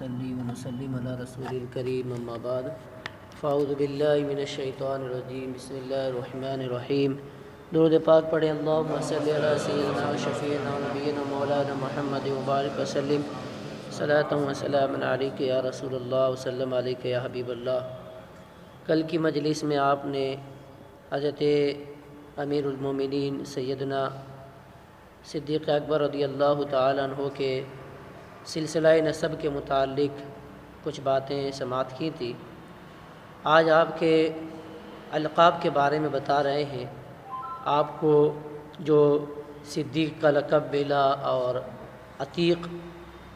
نصلي ونسلم على رسول الكريم اما بعد فاعوذ باللہ من الشیطان الرجیم بسم اللہ الرحمن الرحیم درود پاک پڑھیں اللہم صلی علی سیدنا شفیعنا نبینا مولانا محمد مبارک وسلم صلاۃ و سلام علیک یا رسول اللہ وسلم علیک یا حبیب اللہ۔ کل کی مجلس میں آپ نے حضرت امیر المومنین سیدنا صدیق اکبر رضی اللہ تعالیٰ عنہ کے سلسلہ نسب کے متعلق کچھ باتیں سماعت کی تھی۔ آج آپ کے القاب کے بارے میں بتا رہے ہیں۔ آپ کو جو صدیق کا لقب ملا اور عتیق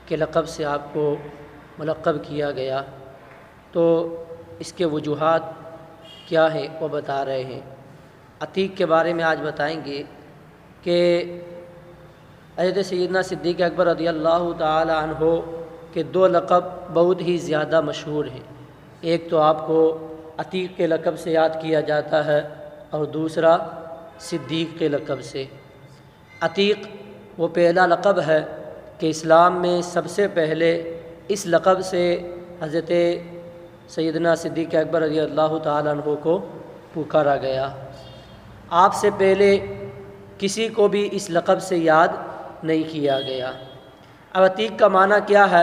کے لقب سے آپ کو ملقب کیا گیا، تو اس کے وجوہات کیا ہیں وہ بتا رہے ہیں۔ عتیق کے بارے میں آج بتائیں گے کہ حضرت سیدنا صدیق اکبر رضی اللہ تعالی عنہ کے دو لقب بہت ہی زیادہ مشہور ہیں۔ ایک تو آپ کو عتیق کے لقب سے یاد کیا جاتا ہے اور دوسرا صدیق کے لقب سے۔ عتیق وہ پہلا لقب ہے کہ اسلام میں سب سے پہلے اس لقب سے حضرت سیدنا صدیق اکبر رضی اللہ تعالی عنہ کو پکارا گیا۔ آپ سے پہلے کسی کو بھی اس لقب سے یاد نہیں کیا گیا۔ اب عتیق کا معنی کیا ہے؟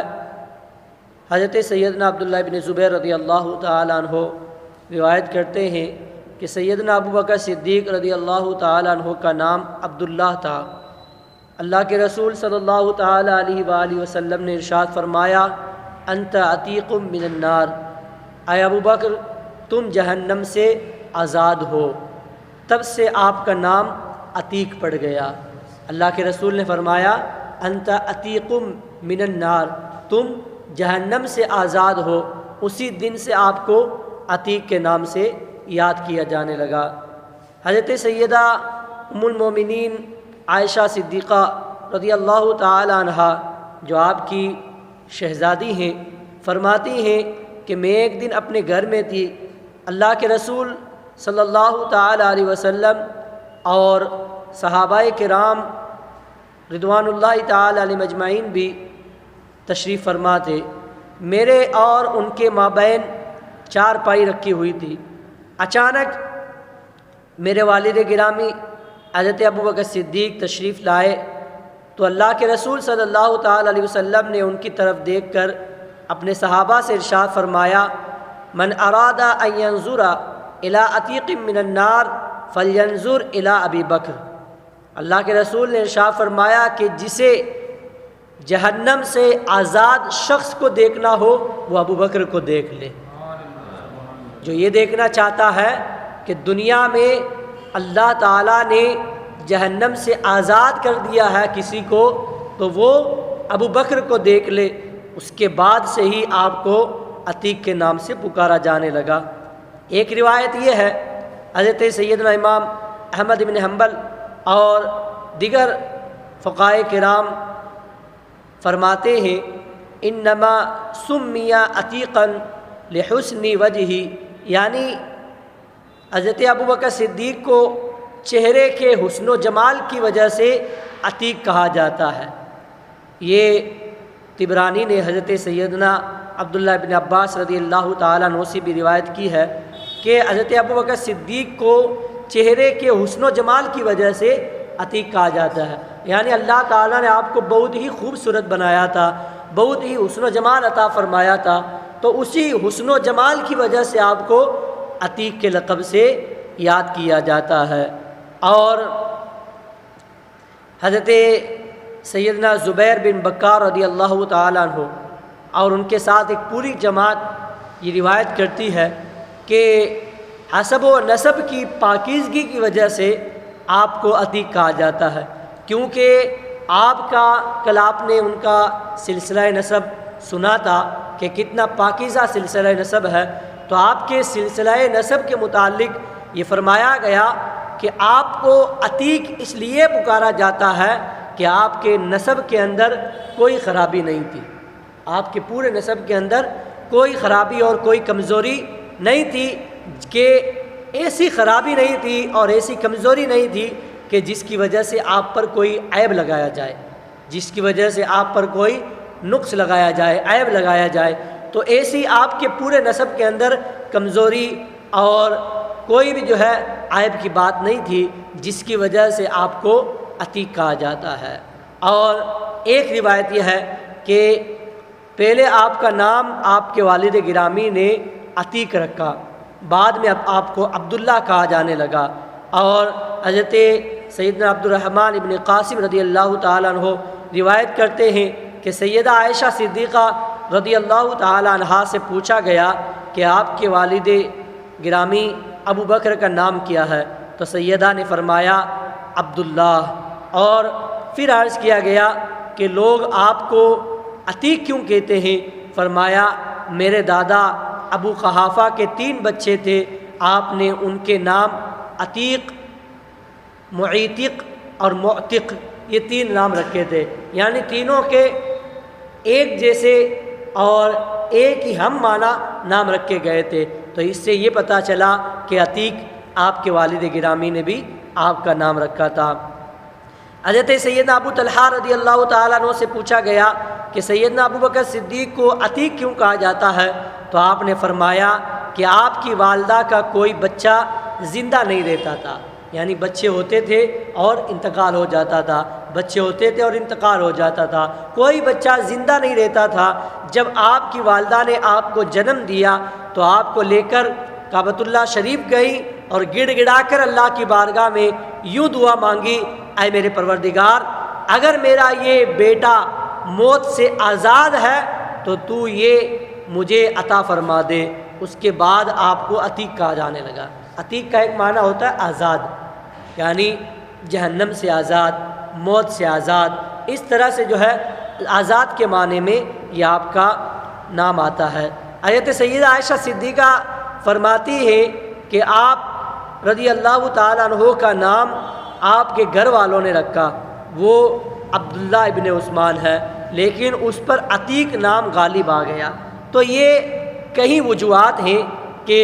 حضرت سیدنا عبداللہ بن زبیر رضی اللہ تعالی عنہ روایت کرتے ہیں کہ سیدنا ابوبکر صدیق رضی اللہ تعالی عنہ کا نام عبداللہ تھا۔ اللہ کے رسول صلی اللہ تعالی علیہ وآلہ وسلم نے ارشاد فرمایا، انت عتیق من النار، اے ابوبکر تم جہنم سے آزاد ہو۔ تب سے آپ کا نام عتیق پڑ گیا۔ اللہ کے رسول نے فرمایا، انت عتیق من النار، تم جہنم سے آزاد ہو۔ اسی دن سے آپ کو عتیق کے نام سے یاد کیا جانے لگا۔ حضرت سیدہ ام المومنین عائشہ صدیقہ رضی اللہ تعالی عنہا جو آپ کی شہزادی ہیں، فرماتی ہیں کہ میں ایک دن اپنے گھر میں تھی، اللہ کے رسول صلی اللہ تعالی علیہ وسلم اور صحابہ کرام رضوان اللہ تعالی علیہ مجمعین بھی تشریف فرما تھے۔ میرے اور ان کے مابین چارپائی رکھی ہوئی تھی۔ اچانک میرے والد گرامی حضرت ابوبکر صدیق تشریف لائے تو اللہ کے رسول صلی اللہ تعالی علیہ وسلم نے ان کی طرف دیکھ کر اپنے صحابہ سے ارشاد فرمایا، من اراد ان ينظر الى عتیق من النار فلینظر الى ابی بکر۔ اللہ کے رسول نے ارشاد فرمایا کہ جسے جہنم سے آزاد شخص کو دیکھنا ہو وہ ابو بکر کو دیکھ لے۔ جو یہ دیکھنا چاہتا ہے کہ دنیا میں اللہ تعالیٰ نے جہنم سے آزاد کر دیا ہے کسی کو، تو وہ ابو بکر کو دیکھ لے۔ اس کے بعد سے ہی آپ کو عتیق کے نام سے پکارا جانے لگا۔ ایک روایت یہ ہے، حضرت سیدنا امام احمد بن حنبل اور دیگر فقہائے کرام فرماتے ہیں، انما سمی عتیقا لحسن وجہہ، یعنی حضرت ابوبکر صدیق کو چہرے کے حسن و جمال کی وجہ سے عتیق کہا جاتا ہے۔ یہ طبرانی نے حضرت سیدنا عبداللہ بن عباس رضی اللہ تعالیٰ عنہ سے بھی روایت کی ہے کہ حضرت ابوبکر صدیق کو چہرے کے حسن و جمال کی وجہ سے عتیق کہا جاتا ہے، یعنی اللہ تعالیٰ نے آپ کو بہت ہی خوبصورت بنایا تھا، بہت ہی حسن و جمال عطا فرمایا تھا، تو اسی حسن و جمال کی وجہ سے آپ کو عتیق کے لقب سے یاد کیا جاتا ہے۔ اور حضرت سیدنا زبیر بن بکار رضی اللہ تعالیٰ عنہ اور ان کے ساتھ ایک پوری جماعت یہ روایت کرتی ہے کہ حسب و نسب کی پاکیزگی کی وجہ سے آپ کو عتیق کہا جاتا ہے، کیونکہ آپ کا کل آپ نے ان کا سلسلہ نسب سنا تھا کہ کتنا پاکیزہ سلسلہ نسب ہے، تو آپ کے سلسلہ نسب کے متعلق یہ فرمایا گیا کہ آپ کو عتیق اس لیے پکارا جاتا ہے کہ آپ کے نسب کے اندر کوئی خرابی نہیں تھی، آپ کے پورے نسب کے اندر کوئی خرابی اور کوئی کمزوری نہیں تھی، کہ ایسی خرابی نہیں تھی اور ایسی کمزوری نہیں تھی کہ جس کی وجہ سے آپ پر کوئی عیب لگایا جائے، جس کی وجہ سے آپ پر کوئی نقص لگایا جائے، عیب لگایا جائے، تو ایسی آپ کے پورے نسب کے اندر کمزوری اور کوئی بھی جو ہے عیب کی بات نہیں تھی، جس کی وجہ سے آپ کو عتیق کہا جاتا ہے۔ اور ایک روایت یہ ہے کہ پہلے آپ کا نام آپ کے والد گرامی نے عتیق رکھا، بعد میں اب آپ کو عبداللہ کہا جانے لگا۔ اور حضرت سیدنا عبد الرحمن ابن قاسم رضی اللہ تعالیٰ عنہ روایت کرتے ہیں کہ سیدہ عائشہ صدیقہ رضی اللہ تعالیٰ عنہا سے پوچھا گیا کہ آپ کے والد گرامی ابو بکر کا نام کیا ہے؟ تو سیدہ نے فرمایا عبداللہ۔ اور پھر عرض کیا گیا کہ لوگ آپ کو عتیق کیوں کہتے ہیں؟ فرمایا میرے دادا ابو قحافہ کے 3 بچے تھے، آپ نے ان کے نام عتیق، معیتق اور معتق، یہ 3 نام رکھے تھے، یعنی تینوں کے ایک جیسے اور ایک ہی ہم معنی نام رکھے گئے تھے۔ تو اس سے یہ پتہ چلا کہ عتیق آپ کے والد گرامی نے بھی آپ کا نام رکھا تھا۔ حضرت سیدنا ابو طلحہ رضی اللہ تعالیٰ عنہ سے پوچھا گیا کہ سیدنا ابو بکر صدیق کو عتیق کیوں کہا جاتا ہے؟ تو آپ نے فرمایا کہ آپ کی والدہ کا کوئی بچہ زندہ نہیں رہتا تھا، یعنی بچے ہوتے تھے اور انتقال ہو جاتا تھا، بچے ہوتے تھے اور انتقال ہو جاتا تھا، کوئی بچہ زندہ نہیں رہتا تھا۔ جب آپ کی والدہ نے آپ کو جنم دیا تو آپ کو لے کر کعبۃ اللہ شریف گئی اور گڑ گڑا کر اللہ کی بارگاہ میں یوں دعا مانگی، اے میرے پروردگار، اگر میرا یہ بیٹا موت سے آزاد ہے تو تو یہ مجھے عطا فرما دے۔ اس کے بعد آپ کو عتیق کہا جانے لگا۔ عتیق کا ایک معنی ہوتا ہے آزاد، یعنی جہنم سے آزاد، موت سے آزاد، اس طرح سے جو ہے آزاد کے معنی میں یہ آپ کا نام آتا ہے۔ حضرت سیدہ عائشہ صدیقہ فرماتی ہے کہ آپ رضی اللہ تعالیٰ عنہ کا نام آپ کے گھر والوں نے رکھا، وہ عبداللہ ابن عثمان ہے، لیکن اس پر عتیق نام غالب آ گیا۔ تو یہ کئی وجوہات ہیں کہ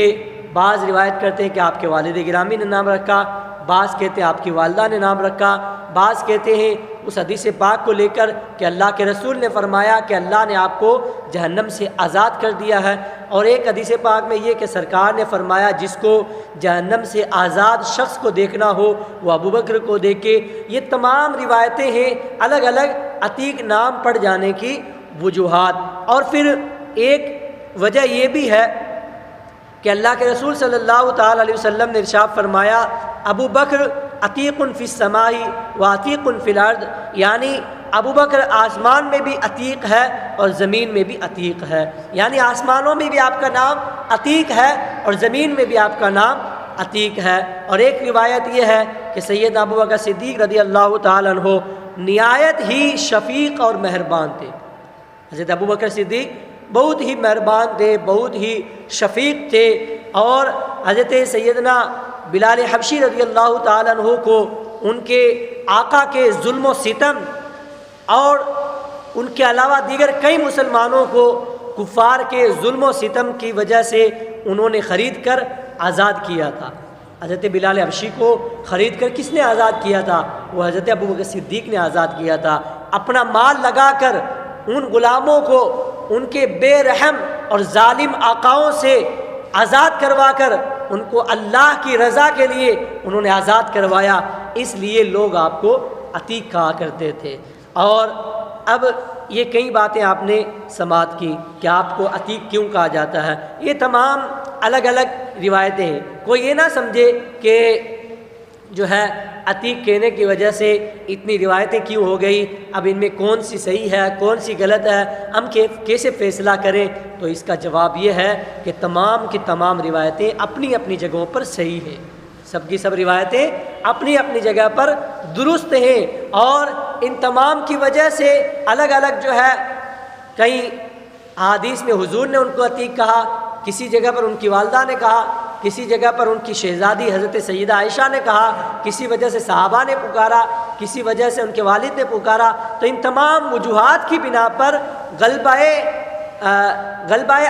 بعض روایت کرتے ہیں کہ آپ کے والد گرامی نے نام رکھا، بعض کہتے ہیں آپ کی والدہ نے نام رکھا، بعض کہتے ہیں اس حدیث پاک کو لے کر کہ اللہ کے رسول نے فرمایا کہ اللہ نے آپ کو جہنم سے آزاد کر دیا ہے، اور ایک حدیث پاک میں یہ کہ سرکار نے فرمایا جس کو جہنم سے آزاد شخص کو دیکھنا ہو وہ ابو بکر کو دیکھے۔ یہ تمام روایتیں ہیں الگ الگ عتیق نام پڑ جانے کی وجوہات۔ اور پھر ایک وجہ یہ بھی ہے کہ اللہ کے رسول صلی اللہ تعالیٰ علیہ وسلم نے ارشاد فرمایا ابو بکر عتیق فی السماء و عتیق فی الارض، یعنی ابو بکر آسمان میں بھی عتیق ہے اور زمین میں بھی عتیق ہے، یعنی آسمانوں میں بھی آپ کا نام عتیق ہے اور زمین میں بھی آپ کا نام عتیق ہے۔ اور ایک روایت یہ ہے کہ سیدنا ابو بکر صدیق رضی اللہ تعالیٰ عنہ نہایت ہی شفیق اور مہربان تھے۔ حضرت ابو بکر صدیق بہت ہی مہربان تھے، بہت ہی شفیق تھے، اور حضرت سیدنا بلال حبشی رضی اللہ تعالیٰ عنہ کو ان کے آقا کے ظلم و ستم اور ان کے علاوہ دیگر کئی مسلمانوں کو کفار کے ظلم و ستم کی وجہ سے انہوں نے خرید کر آزاد کیا تھا۔ حضرت بلال حبشی کو خرید کر کس نے آزاد کیا تھا؟ وہ حضرت ابو بکر صدیق نے آزاد کیا تھا، اپنا مال لگا کر ان غلاموں کو ان کے بے رحم اور ظالم آقاؤں سے آزاد کروا کر ان کو اللہ کی رضا کے لیے انہوں نے آزاد کروایا، اس لیے لوگ آپ کو عتیق کہا کرتے تھے۔ اور اب یہ کئی باتیں آپ نے سماعت کی کہ آپ کو عتیق کیوں کہا جاتا ہے، یہ تمام الگ الگ روایتیں ہیں۔ کوئی یہ نہ سمجھے کہ جو ہے عتیق کہنے کی وجہ سے اتنی روایتیں کیوں ہو گئی، اب ان میں کون سی صحیح ہے کون سی غلط ہے، ہم کیسے فیصلہ کریں؟ تو اس کا جواب یہ ہے کہ تمام کی تمام روایتیں اپنی اپنی جگہوں پر صحیح ہیں، سب کی سب روایتیں اپنی اپنی جگہ پر درست ہیں، اور ان تمام کی وجہ سے الگ الگ جو ہے کئی احادیث میں حضور نے ان کو عتیق کہا، کسی جگہ پر ان کی والدہ نے کہا، کسی جگہ پر ان کی شہزادی حضرت سیدہ عائشہ نے کہا، کسی وجہ سے صحابہ نے پکارا، کسی وجہ سے ان کے والد نے پکارا۔ تو ان تمام وجوہات کی بنا پر غلبہ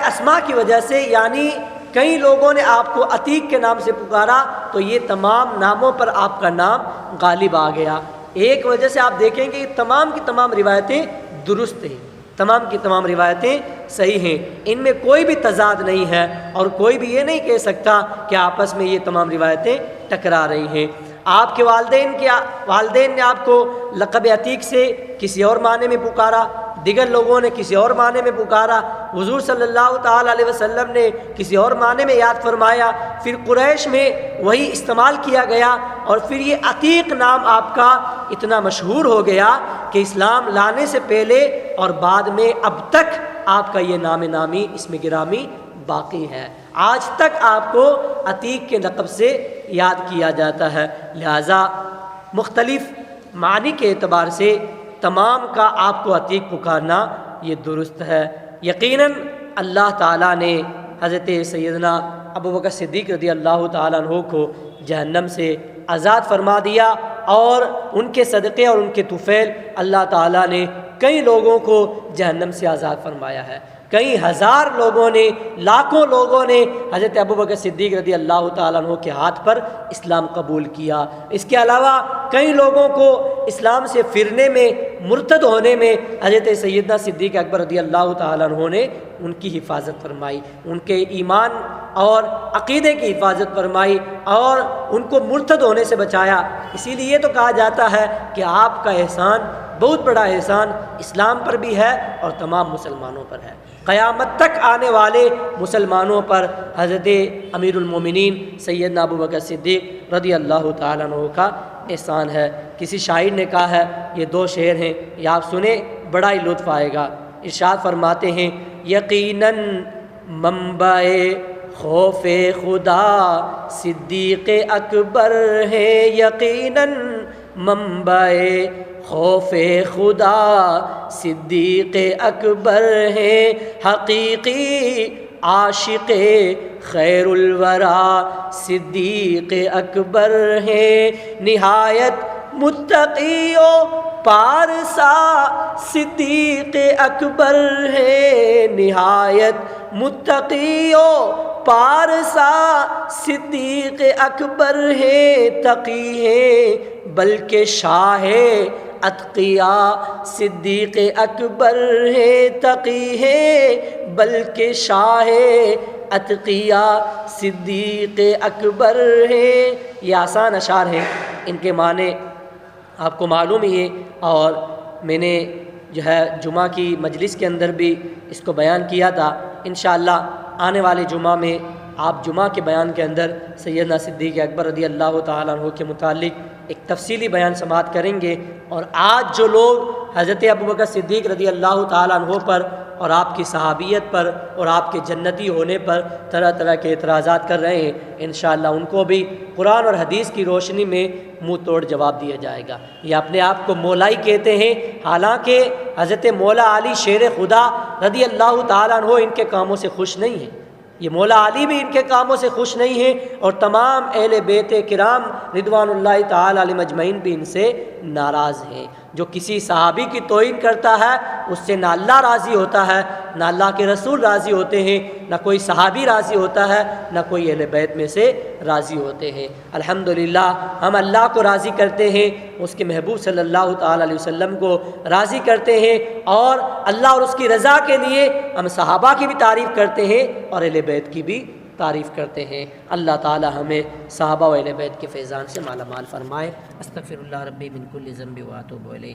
اسماء کی وجہ سے، یعنی کئی لوگوں نے آپ کو عتیق کے نام سے پکارا، تو یہ تمام ناموں پر آپ کا نام غالب آ گیا۔ ایک وجہ سے آپ دیکھیں گے یہ تمام کی تمام روایتیں درست ہیں، تمام کی تمام روایتیں صحیح ہیں، ان میں کوئی بھی تضاد نہیں ہے، اور کوئی بھی یہ نہیں کہہ سکتا کہ آپس میں یہ تمام روایتیں ٹکرا رہی ہیں۔ آپ کے والدین نے آپ کو لقب عتیق سے کسی اور معنی میں پکارا، دیگر لوگوں نے کسی اور معنی میں پکارا، حضور صلی اللہ تعالیٰ علیہ وسلم نے کسی اور معنی میں یاد فرمایا، پھر قریش میں وہی استعمال کیا گیا، اور پھر یہ عتیق نام آپ کا اتنا مشہور ہو گیا کہ اسلام لانے سے پہلے اور بعد میں اب تک آپ کا یہ نام نامی اسم گرامی باقی ہے، آج تک آپ کو عتیق کے لقب سے یاد کیا جاتا ہے۔ لہٰذا مختلف معنی کے اعتبار سے تمام کا آپ کو عتیق پکارنا یہ درست ہے۔ یقیناً اللہ تعالیٰ نے حضرت سیدنا ابوبکر صدیق رضی اللہ تعالیٰ عنہ کو جہنم سے آزاد فرما دیا، اور ان کے صدقے اور ان کے طفیل اللہ تعالیٰ نے کئی لوگوں کو جہنم سے آزاد فرمایا ہے۔ کئی ہزار لوگوں نے، لاکھوں لوگوں نے حضرت ابوبکر صدیق رضی اللہ تعالیٰ عنہ کے ہاتھ پر اسلام قبول کیا۔ اس کے علاوہ کئی لوگوں کو اسلام سے پھرنے میں، مرتد ہونے میں حضرت سیدنا صدیق اکبر رضی اللہ تعالیٰ عنہ نے ان کی حفاظت فرمائی، ان کے ایمان اور عقیدے کی حفاظت فرمائی، اور ان کو مرتد ہونے سے بچایا۔ اسی لیے تو کہا جاتا ہے کہ آپ کا احسان، بہت بڑا احسان اسلام پر بھی ہے اور تمام مسلمانوں پر ہے۔ قیامت تک آنے والے مسلمانوں پر حضرت امیر المومنین سیدنا ابوبکر صدیق رضی اللہ تعالیٰ عنہ کا احسان ہے۔ کسی شاعر نے کہا ہے، یہ دو شعر ہیں، یہ آپ سنیں بڑا ہی لطف آئے گا۔ ارشاد فرماتے ہیں، یقیناً منبع خوف خدا صدیق اکبر ہے، یقیناً منبع خوف خدا صدیق اکبر ہے، حقیقی عاشق خیر الورا صدیق اکبر ہے، نہایت متقی و پارسا صدیق اکبر ہے، نہایت متقی و پارسا صدیق اکبر ہے، تقی ہے بلکہ شاہ اتقیاء صدیق اکبر ہے، تقی ہے بلکہ شاہ اتقیاء صدیق اکبر ہے۔ یہ آسان اشعار ہیں، ان کے معنی آپ کو معلوم ہی ہے، اور میں نے جو ہے جمعہ کی مجلس کے اندر بھی اس کو بیان کیا تھا۔ انشاءاللہ آنے والے جمعہ میں آپ جمعہ کے بیان کے اندر سیدنا صدیق اکبر رضی اللہ تعالیٰ عنہ کے متعلق ایک تفصیلی بیان سماعت کریں گے۔ اور آج جو لوگ حضرت ابوبکر صدیق رضی اللہ تعالیٰ عنہ پر اور آپ کی صحابیت پر اور آپ کے جنتی ہونے پر طرح طرح کے اعتراضات کر رہے ہیں، انشاءاللہ ان کو بھی قرآن اور حدیث کی روشنی میں منہ توڑ جواب دیا جائے گا۔ یہ اپنے آپ کو مولائی کہتے ہیں، حالانکہ حضرت مولا علی شیر خدا رضی اللہ تعالیٰ عنہ ان کے کاموں سے خوش نہیں ہیں، یہ مولا علی بھی ان کے کاموں سے خوش نہیں ہیں، اور تمام اہل بیت کرام رضوان اللہ تعالی علیہم اجمعین بھی ان سے ناراض ہیں۔ جو کسی صحابی کی توہین کرتا ہے اس سے نہ اللہ راضی ہوتا ہے، نہ اللہ کے رسول راضی ہوتے ہیں، نہ کوئی صحابی راضی ہوتا ہے، نہ کوئی اہل بیت میں سے راضی ہوتے ہیں۔ الحمدللہ ہم اللہ کو راضی کرتے ہیں، اس کے محبوب صلی اللہ تعالی علیہ وسلم کو راضی کرتے ہیں، اور اللہ اور اس کی رضا کے لیے ہم صحابہ کی بھی تعریف کرتے ہیں اور اہل بیت کی بھی تعریف کرتے ہیں۔ اللہ تعالی ہمیں صحابہ و اہل بیت کے فیضان سے مالا مال فرمائے۔ استغفر اللہ ربی من کل ذنب و اتوب الیہ۔